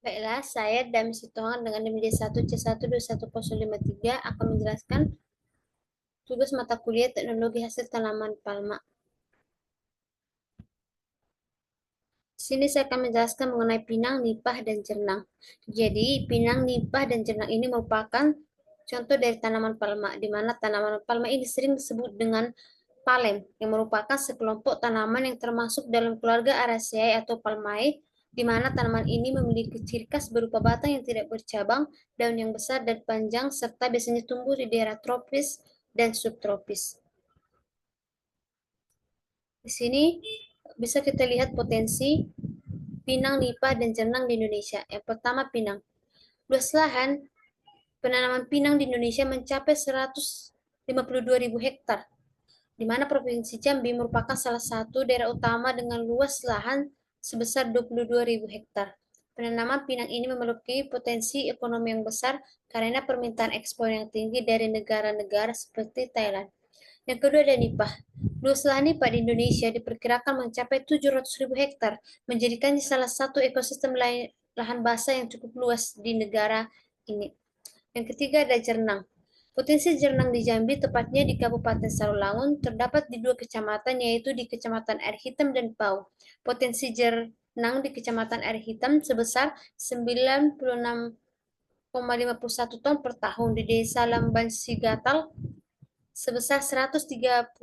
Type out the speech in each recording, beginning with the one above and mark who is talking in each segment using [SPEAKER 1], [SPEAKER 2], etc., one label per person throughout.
[SPEAKER 1] Baiklah, saya Dami Sitongan dengan NIM 1C1210053 akan menjelaskan tugas mata kuliah Teknologi Hasil Tanaman Palma. Di sini saya akan menjelaskan mengenai pinang, nipah, dan jernang. Jadi, pinang, nipah, dan jernang ini merupakan contoh dari tanaman palma, di mana tanaman palma ini sering disebut dengan palem, yang merupakan sekelompok tanaman yang termasuk dalam keluarga Araceae atau Palmae, di mana tanaman ini memiliki ciri khas berupa batang yang tidak bercabang, daun yang besar dan panjang, serta biasanya tumbuh di daerah tropis dan subtropis. Di sini bisa kita lihat potensi pinang, nipah, dan jernang di Indonesia. Yang pertama, pinang. Luas lahan penanaman pinang di Indonesia mencapai 152.000 hektar, di mana Provinsi Jambi merupakan salah satu daerah utama dengan luas lahan sebesar 22.000 hektar. Penanaman pinang ini memiliki potensi ekonomi yang besar karena permintaan ekspor yang tinggi dari negara-negara seperti Thailand. Yang kedua ada nipah. Luas lahan nipah di Indonesia diperkirakan mencapai 700.000 hektar, menjadikannya salah satu ekosistem lahan basah yang cukup luas di negara ini. Yang ketiga ada jernang. Potensi jernang di Jambi, tepatnya di Kabupaten Sarolangun, terdapat di dua kecamatan, yaitu di Kecamatan Air Hitam dan Pau. Potensi jernang di Kecamatan Air Hitam sebesar 96,51 ton per tahun, di Desa Lamban Sigatal sebesar 130,16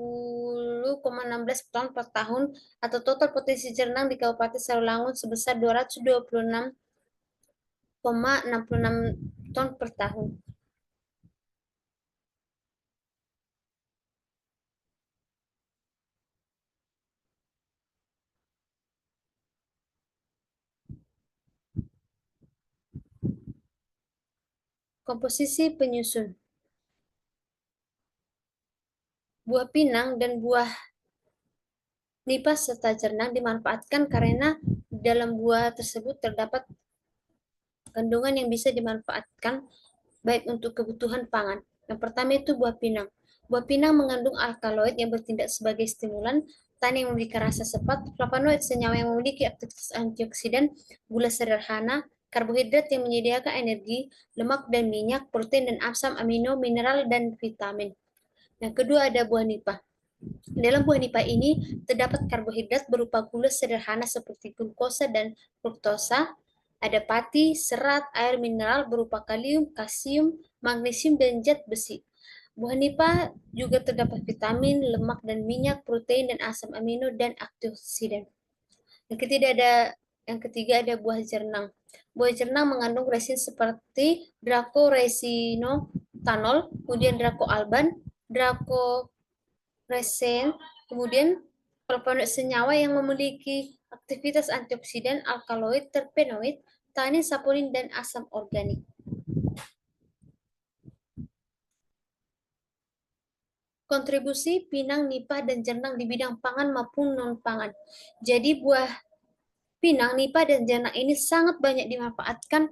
[SPEAKER 1] ton per tahun, atau total potensi jernang di Kabupaten Sarolangun sebesar 226,66 ton per tahun. Komposisi penyusun. Buah pinang dan buah nipah serta jernang dimanfaatkan karena dalam buah tersebut terdapat kandungan yang bisa dimanfaatkan baik untuk kebutuhan pangan. Yang pertama itu buah pinang. Buah pinang mengandung alkaloid yang bertindak sebagai stimulan, tan yang memberikan rasa sepat, flavonoid senyawa yang memiliki aktivitas antioksidan, gula sederhana, karbohidrat yang menyediakan energi, lemak dan minyak, protein dan asam amino, mineral dan vitamin. Yang kedua ada buah nipah. Dalam buah nipah ini terdapat karbohidrat berupa gula sederhana seperti glukosa dan fruktosa, ada pati, serat, air mineral berupa kalium, kalsium, magnesium, dan zat besi. Buah nipah juga terdapat vitamin, lemak dan minyak, protein dan asam amino dan antioksidan. Yang ketiga ada buah jernang. Buah jernang mengandung resin seperti dracoresinotanol, kemudian dracoalban, draco resen, kemudian flavonoid senyawa yang memiliki aktivitas antioksidan, alkaloid, terpenoid, tanin, saponin, dan asam organik. Kontribusi pinang, nipah, dan jernang di bidang pangan maupun non-pangan. Jadi buah pinang, nipah, dan jernang ini sangat banyak dimanfaatkan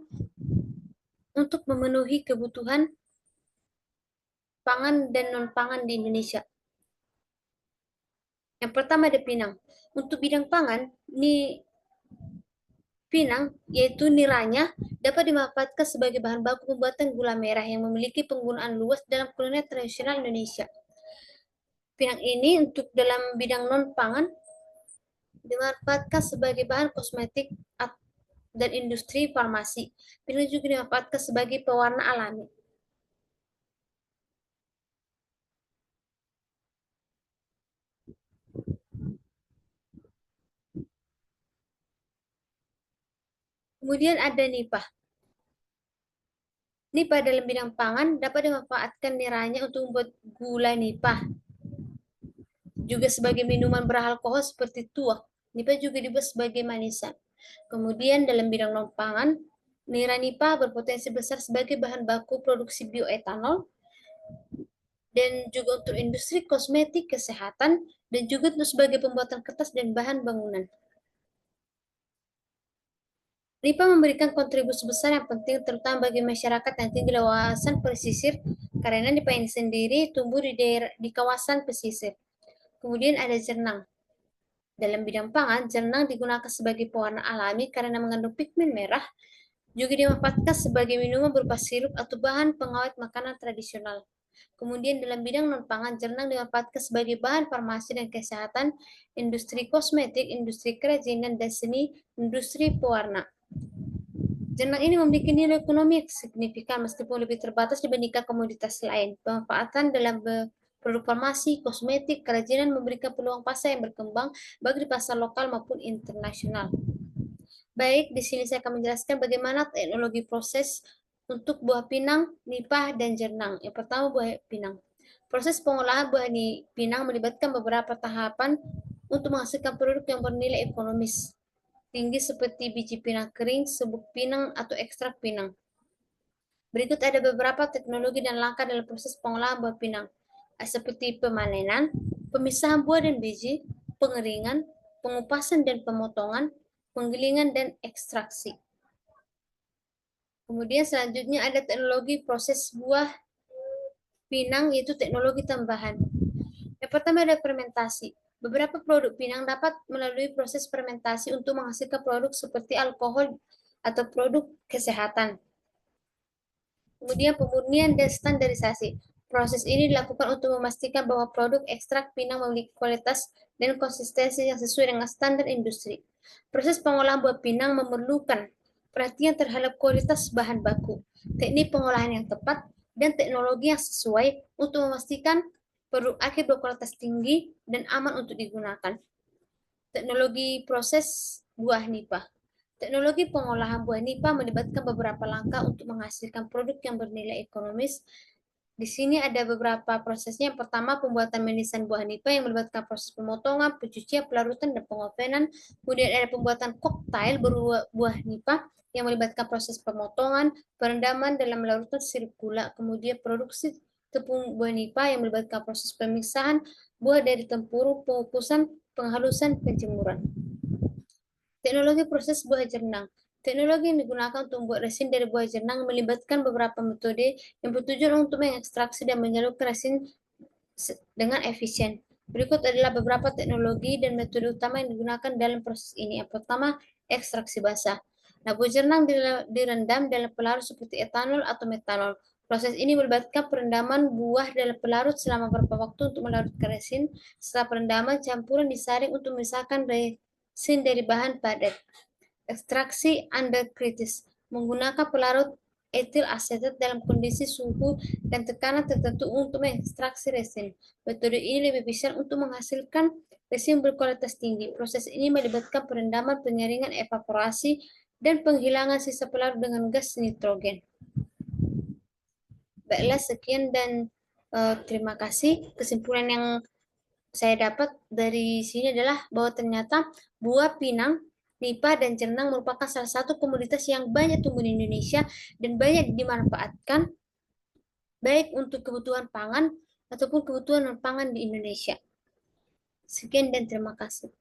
[SPEAKER 1] untuk memenuhi kebutuhan pangan dan non-pangan di Indonesia. Yang pertama ada pinang. Untuk bidang pangan, pinang, yaitu niranya, dapat dimanfaatkan sebagai bahan baku pembuatan gula merah yang memiliki penggunaan luas dalam kuliner tradisional Indonesia. Pinang ini untuk dalam bidang non-pangan dimanfaatkan sebagai bahan kosmetik dan industri farmasi. Pinang juga dimanfaatkan sebagai pewarna alami. Kemudian ada nipah. Nipah dalam bidang pangan dapat dimanfaatkan niranya untuk membuat gula nipah. Juga sebagai minuman beralkohol seperti tuak. Nipah juga dibuat sebagai manisan. Kemudian dalam bidang non-pangan, nira nipah berpotensi besar sebagai bahan baku produksi bioetanol dan juga untuk industri kosmetik, kesehatan, dan juga untuk sebagai pembuatan kertas dan bahan bangunan. Nipah memberikan kontribusi besar yang penting terutama bagi masyarakat yang tinggal di kawasan pesisir karena nipah ini sendiri tumbuh di kawasan pesisir. Kemudian ada jernang. Dalam bidang pangan, jernang digunakan sebagai pewarna alami karena mengandung pigmen merah Juga dimanfaatkan sebagai minuman berupa sirup atau bahan pengawet makanan tradisional. Kemudian dalam bidang non-pangan, jenang dimanfaatkan sebagai bahan farmasi dan kesehatan, industri kosmetik, industri kerajinan dan seni, industri pewarna. Jenang ini memiliki nilai ekonomi yang signifikan meskipun lebih terbatas dibandingkan komoditas lain. Pemanfaatan dalam produk farmasi, kosmetik, kerajinan memberikan peluang pasar yang berkembang bagi pasar lokal maupun internasional. Baik, di sini saya akan menjelaskan bagaimana teknologi proses untuk buah pinang, nipah, dan jernang. Yang pertama, buah pinang. Proses pengolahan buah pinang melibatkan beberapa tahapan untuk menghasilkan produk yang bernilai ekonomis tinggi seperti biji pinang kering, serbuk pinang, atau ekstrak pinang. Berikut ada beberapa teknologi dan langkah dalam proses pengolahan buah pinang, seperti pemanenan, pemisahan buah dan biji, pengeringan, pengupasan dan pemotongan, penggilingan, dan ekstraksi. Kemudian selanjutnya ada teknologi proses buah pinang, yaitu teknologi tambahan. Yang pertama ada fermentasi. Beberapa produk pinang dapat melalui proses fermentasi untuk menghasilkan produk seperti alkohol atau produk kesehatan. Kemudian pemurnian dan standarisasi. Proses ini dilakukan untuk memastikan bahwa produk ekstrak pinang memiliki kualitas dan konsistensi yang sesuai dengan standar industri. Proses pengolahan buah pinang memerlukan perhatian terhadap kualitas bahan baku, teknik pengolahan yang tepat, dan teknologi yang sesuai untuk memastikan produk akhir berkualitas tinggi dan aman untuk digunakan. Teknologi proses buah nipah. Teknologi pengolahan buah nipah melibatkan beberapa langkah untuk menghasilkan produk yang bernilai ekonomis. Di sini ada beberapa prosesnya. Yang pertama, pembuatan manisan buah nipah yang melibatkan proses pemotongan, pencucian, pelarutan, dan pengovenan. Kemudian ada pembuatan koktail buah nipah yang melibatkan proses pemotongan, perendaman dalam larutan sirup gula. Kemudian produksi tepung buah nipah yang melibatkan proses pemisahan buah dari tempurung, pengukusan, penghalusan, penjemuran. Teknologi proses buah jernang. Teknologi yang digunakan untuk membuat resin dari buah jernang melibatkan beberapa metode yang bertujuan untuk mengekstraksi dan menyalurkan resin dengan efisien. Berikut adalah beberapa teknologi dan metode utama yang digunakan dalam proses ini. Yang pertama, ekstraksi basah. Nah, buah jernang direndam dalam pelarut seperti etanol atau metanol. Proses ini melibatkan perendaman buah dalam pelarut selama beberapa waktu untuk melarutkan resin. Setelah perendaman, campuran disaring untuk memisahkan resin dari bahan padat. Ekstraksi underkritis menggunakan pelarut etil asetat dalam kondisi suhu dan tekanan tertentu untuk mengekstraksi resin. Metode ini lebih besar untuk menghasilkan resin berkualitas tinggi. Proses ini melibatkan perendaman, penyaringan, evaporasi, dan penghilangan sisa pelarut dengan gas nitrogen. Baiklah, sekian dan terima kasih. Kesimpulan yang saya dapat dari sini adalah bahwa ternyata buah pinang, nipah, dan jernang merupakan salah satu komoditas yang banyak tumbuh di Indonesia dan banyak dimanfaatkan baik untuk kebutuhan pangan ataupun kebutuhan non-pangan di Indonesia. Sekian dan terima kasih.